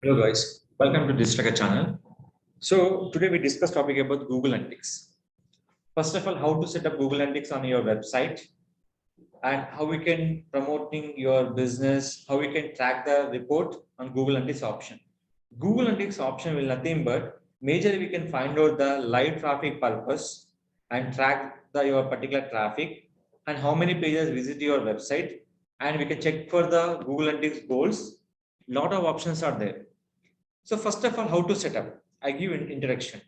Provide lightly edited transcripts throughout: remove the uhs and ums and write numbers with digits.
Hello guys, welcome to Distracker channel. So today we discuss topic about Google Analytics. First of all, how to set up Google Analytics on your website and how we can promoting your business, how we can track the report on Google Analytics option. Google Analytics option will nothing but majorly we can find out the live traffic purpose and track your particular traffic and how many pages visit your website, and we can check for the Google Analytics goals. Lot of options are there. So first of all, how to set up? I give an introduction.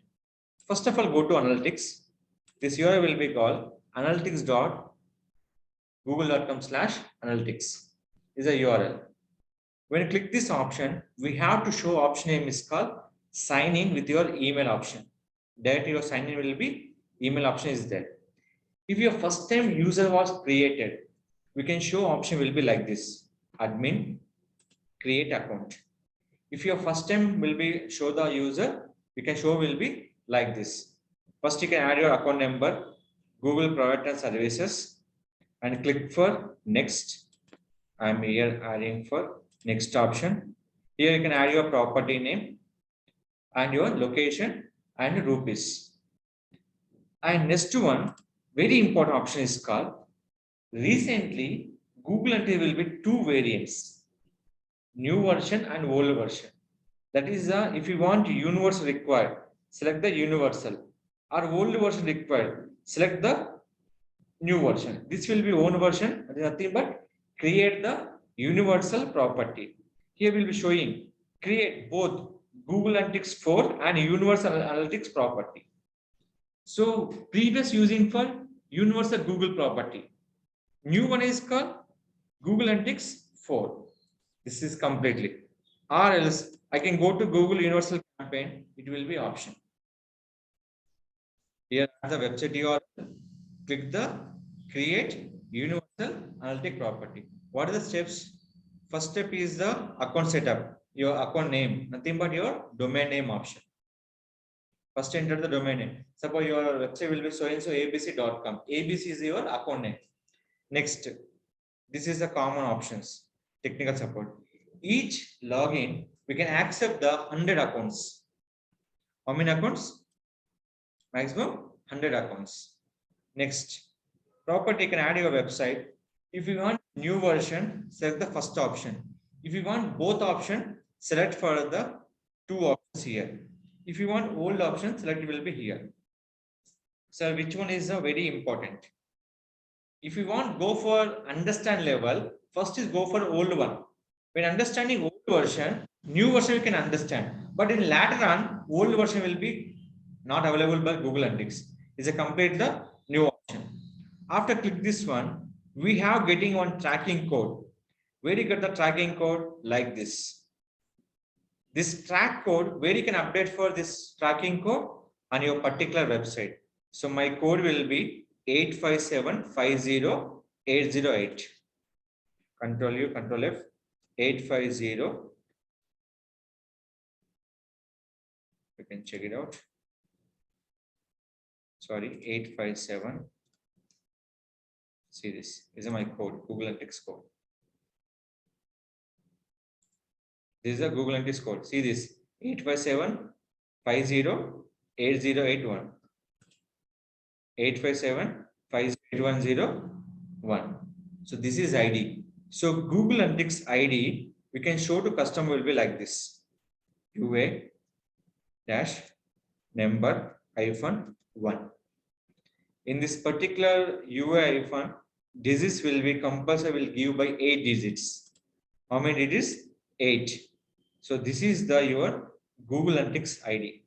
First of all, go to analytics. This URL will be called analytics.google.com/analytics is a URL. When you click this option, we have to show option name is called sign in with your email option. That your sign in will be email option is there. If your first time user was created, we can show option will be like this: admin, create account. If your first time will be show the user, you can show will be like this. First, you can add your account number, Google product and services, and click for next. I'm here adding for next option. Here you can add your property name and your location and rupees. And next one, very important option is called recently Google Analytics will be two variants, new version and old version. That is, if you want universal required, select the universal, or old version required, select the new version. This will be own version, nothing but create the universal property. Here will be showing create both Google Analytics 4 and Universal Analytics property. So previous using for universal Google property. New one is called Google Analytics 4. This is completely. Or else I can go to Google Universal Campaign. It will be option. Here at the website URL, click the create universal analytic property. What are the steps? First step is the account setup. Your account name, nothing but your domain name option. First enter the domain name. Suppose your website will be so and so abc.com. ABC is your account name. Next, this is the common options. Technical support. Each login, we can accept the 100 accounts. How many accounts? Maximum 100 accounts. Next, property can add your website. If you want new version, select the first option. If you want both option, select for the two options here. If you want old option, select will be here. So which one is very important? If you want go for understand level, first is go for old one. When understanding old version, new version you can understand. But in later on, old version will be not available by Google Analytics. It's a complete the new option. After click this one, we have getting one tracking code. Where you get the tracking code like this. This track code, where you can update for this tracking code on your particular website. So my code will be 8575088. Control U, Control F, 850. You can check it out. Sorry, 857. See this is my code, Google Analytics code. This is a Google Analytics code. See this 857508081. 857508101. So this is ID. So Google Analytics ID we can show to customer will be like this: UA dash number -1. In this particular UA -, digits will be compulsory will give by 8 digits. How many digits? 8. So this is the your Google Analytics ID.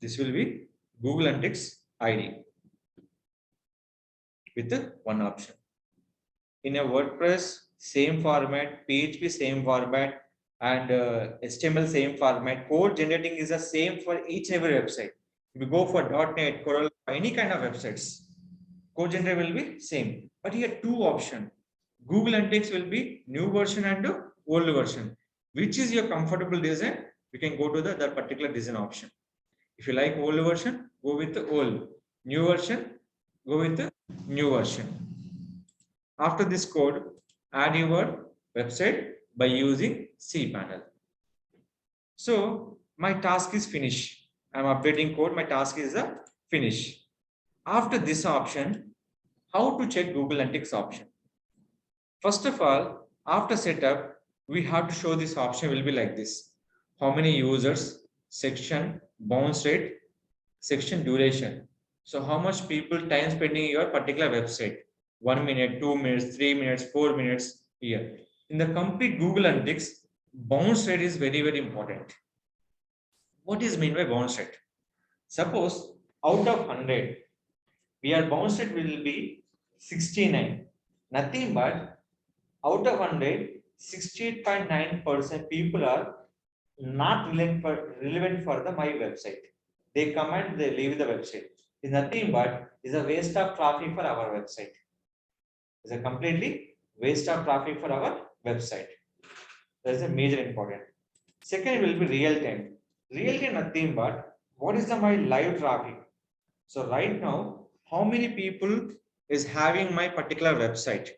This will be Google Analytics ID with the one option. In a WordPress, same format, PHP same format, and HTML same format. Code generating is the same for each and every website. If you go for .NET, Corel, any kind of websites, code generator will be same. But here two options. Google Analytics will be new version and old version. Which is your comfortable design? You can go to the particular design option. If you like old version, go with the old. New version, go with the new version. After this code, add your website by using cPanel. So my task is finished. I'm updating code. My task is a finish. After this option, how to check Google Analytics option? First of all, after setup, we have to show this option will be like this. How many users, section, bounce rate, section duration. So how much people time spending your particular website? 1 minute, 2 minutes, 3 minutes, 4 minutes here. In the complete Google Analytics, bounce rate is very, very important. What is mean by bounce rate? Suppose out of 100, your bounce rate will be 69. Nothing but out of 100, 68.9% people are not relevant for the my website. They comment, they leave the website. It's nothing but is a waste of traffic for our website. It's a completely waste of traffic for our website. That is a major important. Second will be real time. Real time nothing but what is the my live traffic. So right now, how many people is having my particular website?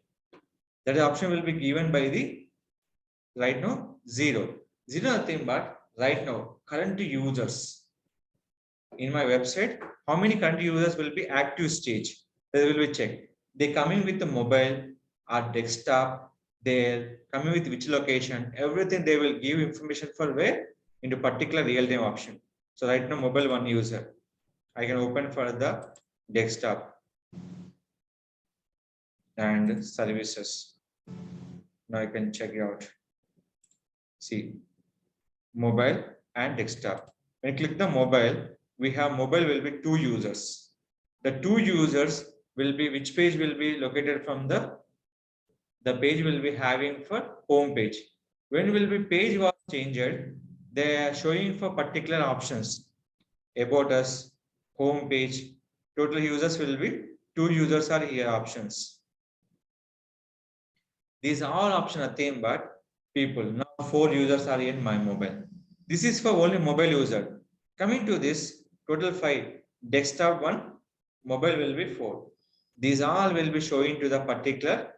That option will be given by the right now zero. Zero nothing but right now current users in my website. How many current users will be active stage? They will be checked. They coming with the mobile or desktop. They're coming with which location. Everything they will give information for where into particular real time option. So right now mobile one user. I can open for the desktop and services. Now I can check it out. See, mobile and desktop. When you click the mobile, we have mobile will be two users. The two users will be which page will be located from the page will be having for home page. When will be page was changed, they are showing for particular options about us, home page. Total users will be two users are here options. These are all option nothing but people. Now 4 users are in my mobile. This is for only mobile user. Coming to this total 5, desktop 1, mobile will be 4. These all will be showing to the particular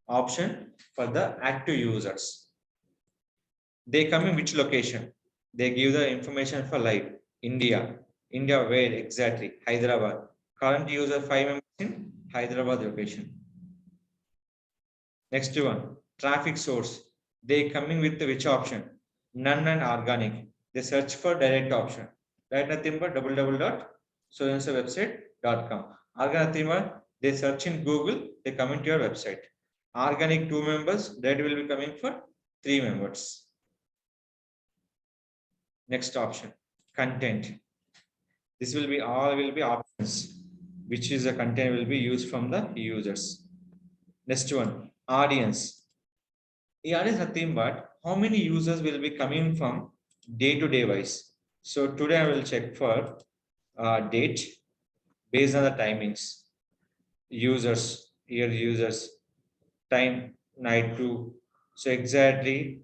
option for the active users. They come in which location? They give the information for live. India. India where exactly? Hyderabad. Current user 5 members in Hyderabad location. Next one, traffic source. They coming with which option? None and organic. They search for direct option. Right nothing but www.soyonsawebsite.com. Organic nothing but they search in Google, they come into your website. Organic 2 members, that will be coming for 3 members. Next option, content. This will be all will be options, which is the content will be used from the users. Next one, audience. Yeah, is nothing but how many users will be coming from day-to-day wise. So today I will check for date based on the timings. Users, here users, time night 2. So exactly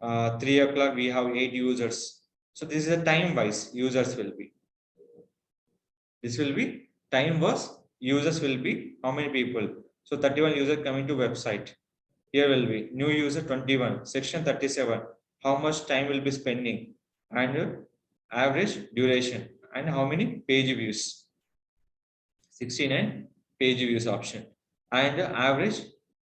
3 o'clock we have 8 users. So this is a time wise users will be. This will be time was users will be how many people. So 31 user coming to website. Here will be new user 21, section 37. How much time will be spending and average duration and how many page views. 69 page views option and average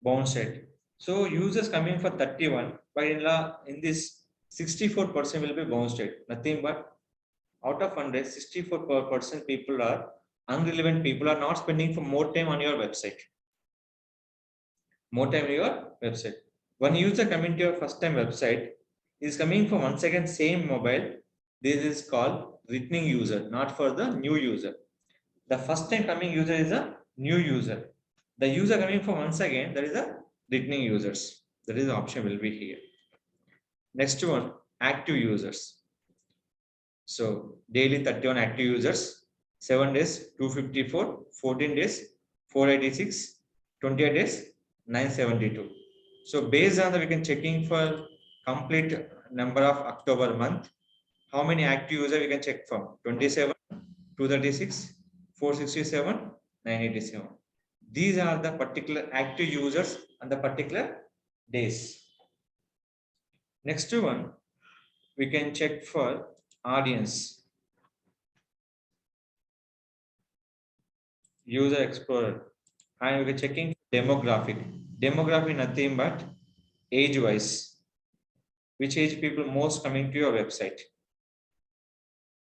bounce rate. So users coming for 31, but in this 64% will be bounce rate. Nothing but out of 100, 64% people are unrelevant people are not spending for more time on your website. More time on your website. One user coming to your first time website is coming for once again same mobile. This is called returning user, not for the new user. The first time coming user is a new user. The user coming for once again, that is a returning users. That is the option will be here. Next one, active users. So daily 31 active users, 7 days 254, 14 days 486, 28 days 972. So based on that, we can checking for complete number of October month. How many active users we can check from? 27, 236, 467, 987. These are the particular active users and the particular days. Next one, we can check for audience. User Explorer, and we are checking demographic. Demographic nothing but age wise. Which age people most coming to your website?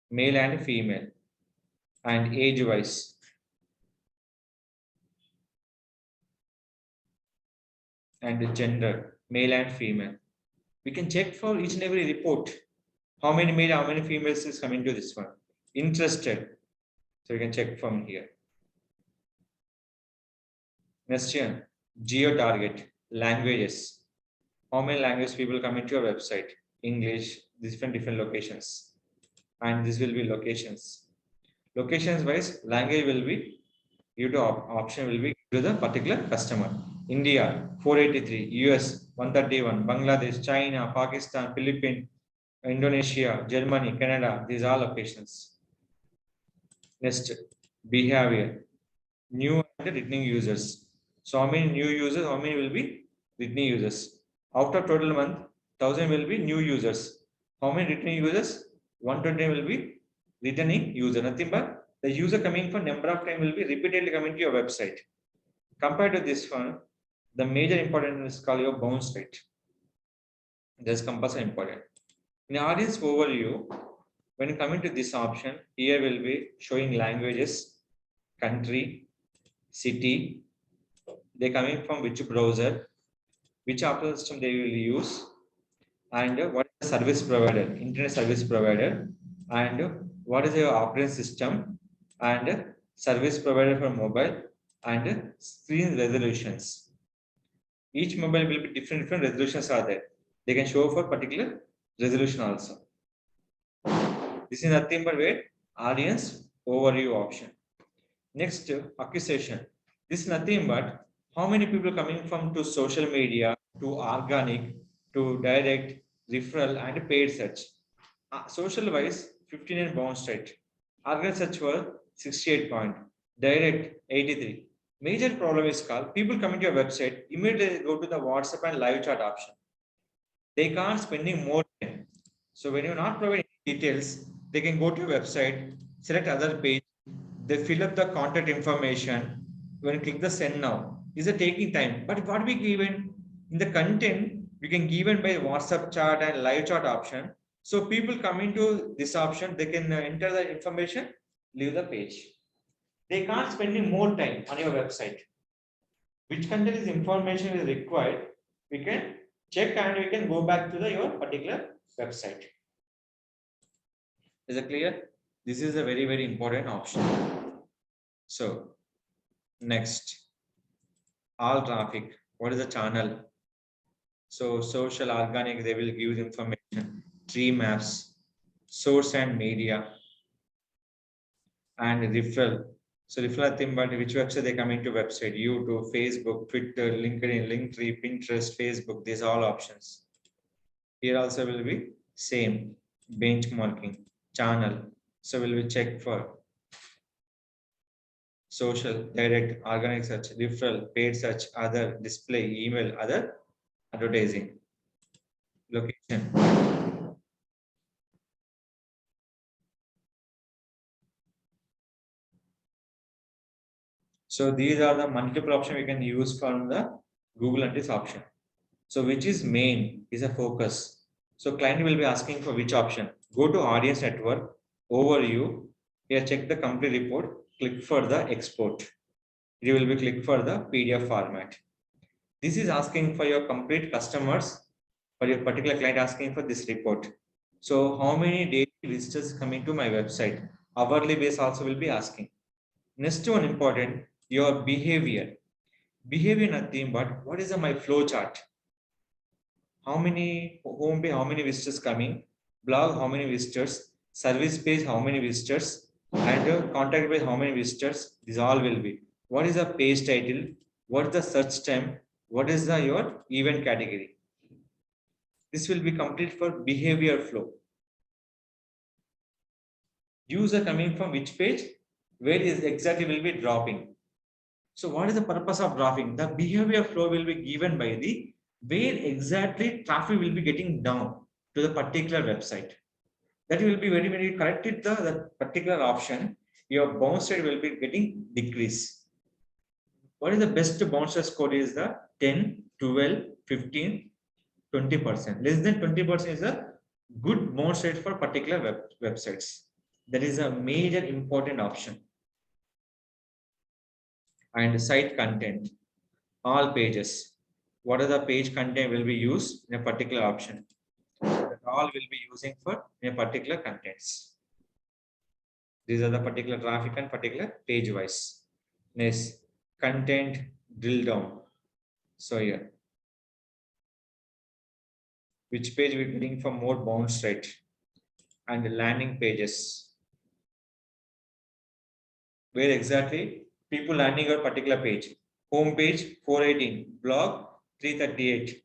Male and female, and age wise. And gender, male and female. We can check for each and every report. How many male, how many females is coming to this one? Interested. So we can check from here. Next one, geo target, languages. How many languages people come into your website? English, different locations. And this will be locations. Locations wise, language will be give to option will be to the particular customer. India 483, US 131, Bangladesh, China, Pakistan, Philippines, Indonesia, Germany, Canada. These are locations. Next, behavior, new and returning users. So how many new users? How many will be returning users? Out of total month, 1000 will be new users. How many returning users? 120 will be returning user. Nothing but the user coming for number of time will be repeatedly coming to your website. Compared to this one, the major important is called your bounce rate. This compulsory important. In audience overview, when you come into this option, here will be showing languages, country, city, they coming from which browser, which operating system they will use, and what is the service provider, internet service provider, and what is your operating system, and service provider for mobile, and screen resolutions. Each mobile will be different resolutions are there. They can show for particular resolution also. This is nothing but wait, audience overview option. Next, acquisition. This is nothing but how many people coming from to social media, to organic, to direct, referral, and paid search. Social wise, 59 bounce rate. Organic search was 68 point. Direct 83. Major problem is called people coming to your website, immediately go to the WhatsApp and live chat option. They can't spending more time. So when you're not providing details, they can go to your website, select other page, they fill up the contact information. When you click the send now, is it taking time? But what we given in the content, we can given by WhatsApp chat and live chat option. So people coming to this option, they can enter the information, leave the page. They can't spending more time on your website. Which content is information is required, we can check and we can go back to the your particular website. Is it clear? This is a very important option. So next, all traffic. What is the channel? So social, organic, they will give information. Tree maps, source and media, and referral. So referral thing, but which website they come into website? YouTube, Facebook, Twitter, LinkedIn, Linktree, Pinterest, Facebook. These are all options. Here also will be same benchmarking channel. So will we check for social, direct, organic search, referral, paid search, other, display, email, other, advertising, location. So these are the multiple options we can use from the Google Analytics option. So which is main is a focus. So client will be asking for which option. Go to audience network, overview. Here check the complete report, click for the export. You will be click for the PDF format. This is asking for your complete customers, for your particular client asking for this report. So how many daily visitors coming to my website? Hourly base also will be asking. Next one important, your behavior. Behavior nothing but what is my flow chart? How many home page, how many visitors coming? Blog, how many visitors? Service page, how many visitors? And contact page, how many visitors? These all will be. What is the page title? What is the search term? What is the your event category? This will be complete for behavior flow. User coming from which page? Where is exactly will be dropping. So what is the purpose of dropping? The behavior flow will be given by the where exactly traffic will be getting down to the particular website. That will be very, very corrected the particular option, your bounce rate will be getting decrease. What is the best bounce rate score is the 10, 12, 15, 20%. Less than 20% is a good bounce rate for particular websites. That is a major important option. And site content, all pages. What are the page content will be used in a particular option? That all will be using for a particular contents. These are the particular traffic and particular page wise. Next, content drill down. So here, which page we're getting for more bounce rate, and landing pages. Where exactly people landing your particular page. Home page 418, blog 338.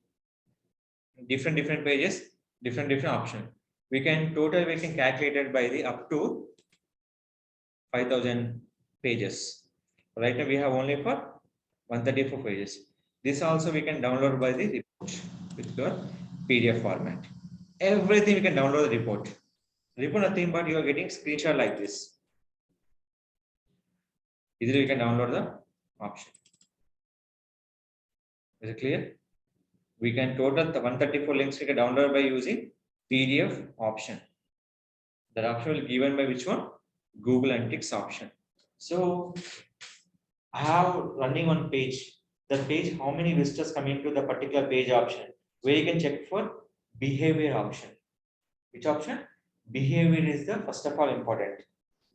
Different pages, different option. We can calculate it by the up to 5,000 pages. Right now we have only for 134 pages. This also we can download by the report with your PDF format. Everything we can download the report. Report nothing but you are getting screenshot like this. Easily we can download the option. Is it clear? We can total the 134 links we can download by using PDF option. That option will be given by which one? Google Analytics option. So I have running on page. The page, how many visitors coming to the particular page option, where you can check for behavior option. Which option? Behavior is the first of all important.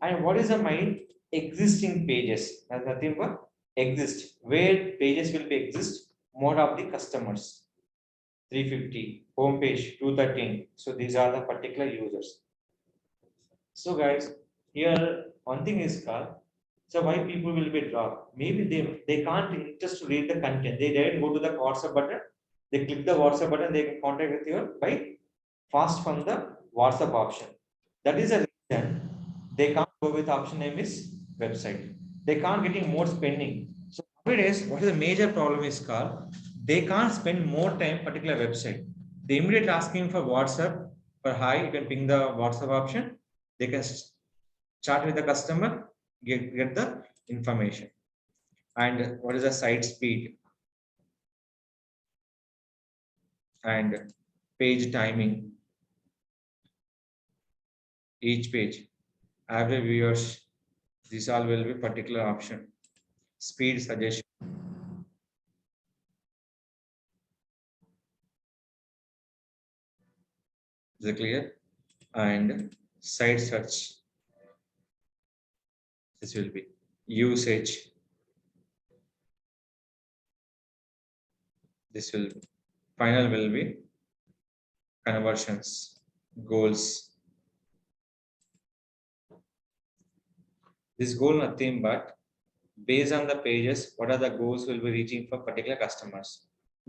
And what is the my existing pages? That's nothing but exist. Where pages will be exist, more of the customers. 350, home page 213. So these are the particular users. So guys, here one thing is called, so why people will be dropped? Maybe they can't interest to read the content. They directly go to the WhatsApp button. They click the WhatsApp button. They can contact with you by fast from the WhatsApp option. That is a reason they can't go with option name is website. They can't getting more spending. So nowadays, what is the major problem is called? They can't spend more time particular website. They immediately asking for WhatsApp for hi. You can ping the WhatsApp option. They can chat with the customer, get the information. And what is the site speed and page timing, each page, average viewers, these all will be particular option. Speed suggestion. Is it clear? And site search. This will be usage. This will be final will be conversions, goals. This goal nothing but based on the pages, what are the goals will be reaching for particular customers.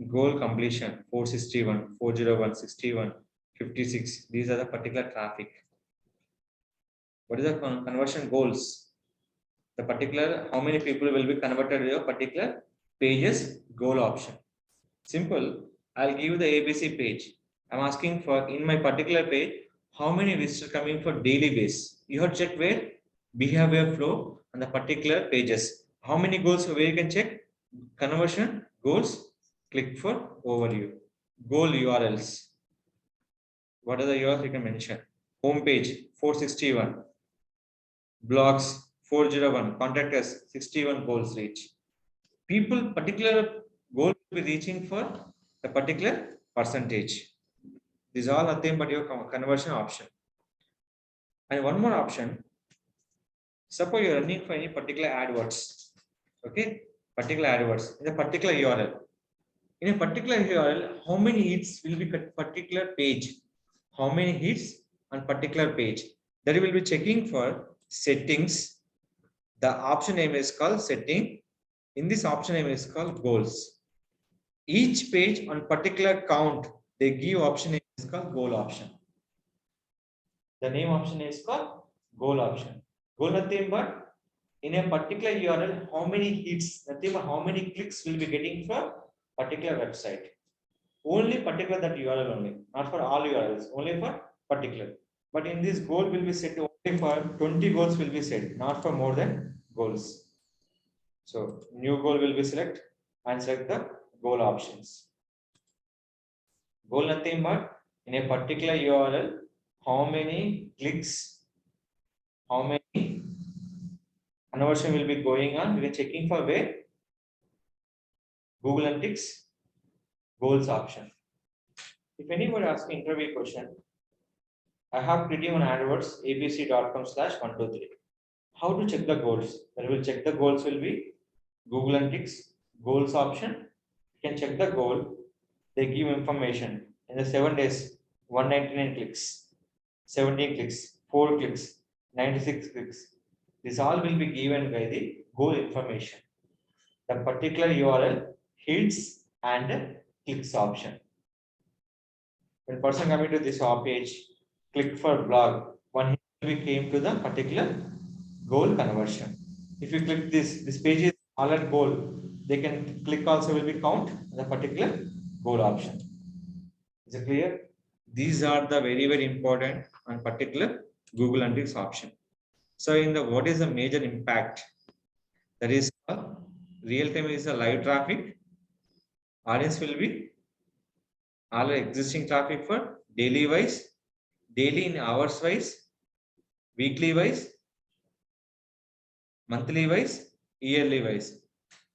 Goal completion 461, 401, 61, 56. These are the particular traffic. What is the conversion goals? The particular how many people will be converted to your particular pages goal option. Simple. I'll give the ABC page. I'm asking for in my particular page how many visitors coming for daily base. You have checked where behavior flow on the particular pages. How many goals where you can check conversion goals. Click for overview. Goal URLs. What are the URLs you can mention? Home page 461. Blogs 401. Contact us 61 goals reach. People particular goal will be reaching for the particular percentage. These are nothing but your conversion option. And one more option. Suppose you're running for any particular AdWords. Okay, particular AdWords in a particular URL. In a particular URL, how many hits will be particular page? How many hits on particular page? That will be checking for settings. The option name is called setting. In this option name is called goals. Each page on particular count, they give option name is called goal option. The name option is called goal option. Goal nothing but in a particular URL, how many hits, nothing but how many clicks will be getting for particular website. only particular that URL only, not for all URLs, only for particular. But in this goal will be set only for 20 goals will be set, not for more than goals. So new goal will be select and select the goal options. Goal nothing but in a particular URL, how many clicks, how many conversion will be going on. We are checking for where Google Analytics goals option. If anybody asks me interview question, I have created on AdWords abc.com/123. How to check the goals? When we will check the goals will be Google Analytics goals option. You can check the goal. They give information in the 7 days, 199 clicks, 17 clicks, 4 clicks, 96 clicks. This all will be given by the goal information. The particular URL, hits and clicks option. When person coming to this page, click for blog, one we came to the particular goal conversion. If you click this page is all at goal, they can click also will be count the particular goal option. Is it clear? These are the very important and particular Google Analytics option. So in the what is the major impact? That is real time is a live traffic. Audience will be all existing traffic for daily wise, daily in hours wise, weekly wise, monthly wise, yearly wise.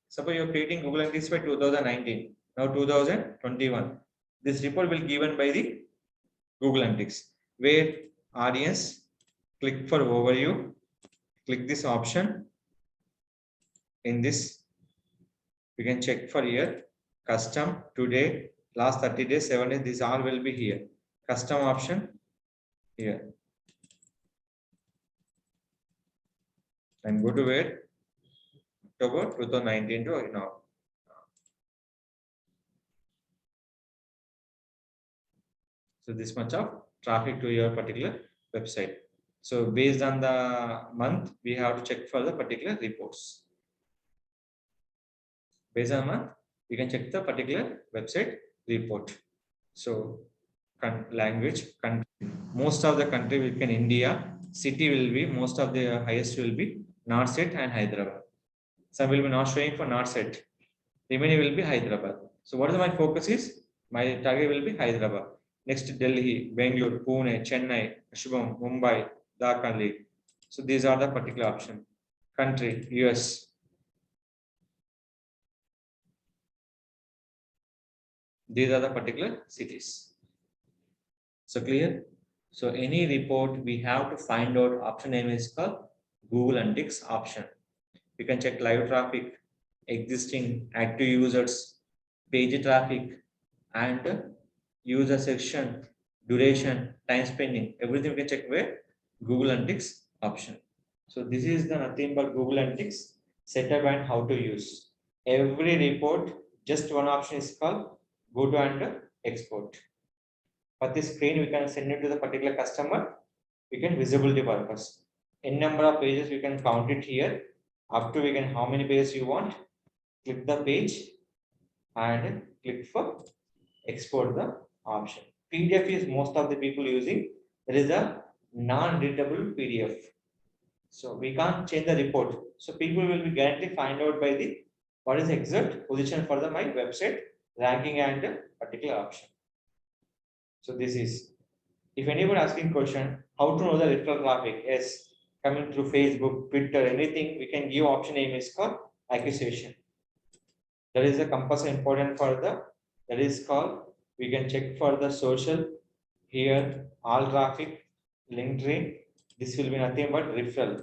Suppose you are creating Google Analytics by 2019, now 2021. This report will be given by the Google Analytics, where audience click for overview, click this option. In this, we can check for here, custom, today, last 30 days, 7 days, these all will be here. Custom option here. And go to where? October 2019 to now. So this much of traffic to your particular website. So based on the month, we have to check for the particular reports. Based on month, we can check the particular website report. So language, country, most of the country will be in India. City will be, most of the highest will be North Set and Hyderabad. Some will be not showing for North Set. Remaining will be Hyderabad. So what is my focus is? My target will be Hyderabad. Next Delhi, Bangalore, Pune, Chennai, Shubham, Mumbai, Dhaka. So these are the particular option. Country, US. These are the particular cities. So clear? So any report we have to find out option name is called Google Analytics option. You can check live traffic, existing active users, page traffic, and user section, duration, time spending, everything we can check where Google Analytics option. So this is the nothing but Google Analytics setup and how to use. Every report, just one option is called go to and export. For this screen, we can send it to the particular customer. We can visibility purpose. In number of pages, we can count it here. Up to we can how many pages you want. Click the page and click for export the option. PDF is most of the people using. There is a non-readable PDF. So we can't change the report. So people will be guaranteed find out by the what is exact position for the my website ranking and particular option. So this is, if anyone asking question, how to know the referral traffic is coming through Facebook, Twitter, anything, we can give option name is called acquisition. That is the compulsory important for the, that is called, we can check for the social here, all traffic, link tree. This will be nothing but referral.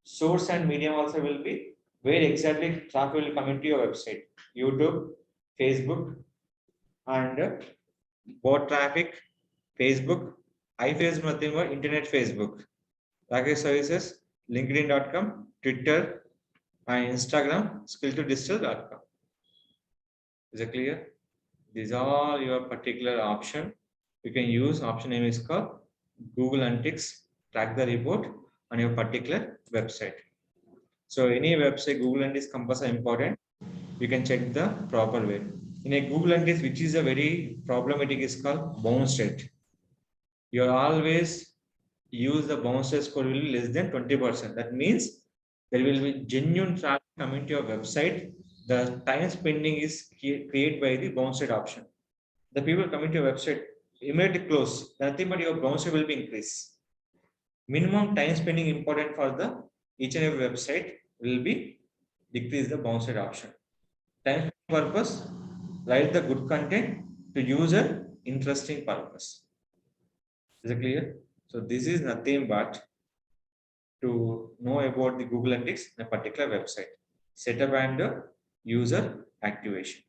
Source and medium also will be where exactly traffic will come into your website. YouTube, Facebook, and bot traffic, Facebook, iFacebook, nothing but internet Facebook. Package services, LinkedIn.com, Twitter, and Instagram, skill2digital.com. Is it clear? These are your particular option. You can use option name is called Google Analytics, track the report on your particular website. So any website Google Analytics compass are important. You can check the proper way. In a Google Analytics, which is a very problematic, is called bounce rate. You always use the bounce rate score will be less than 20%. That means there will be genuine traffic coming to your website. The time spending is created by the bounce rate option. The people coming to your website immediately close. Nothing but your bounce rate will be increased. Minimum time spending important for the each and every website will be decrease the bounce rate option. Time purpose, write the good content to user interesting purpose. Is it clear? So this is nothing but to know about the Google Analytics in a particular website, setup and user activation.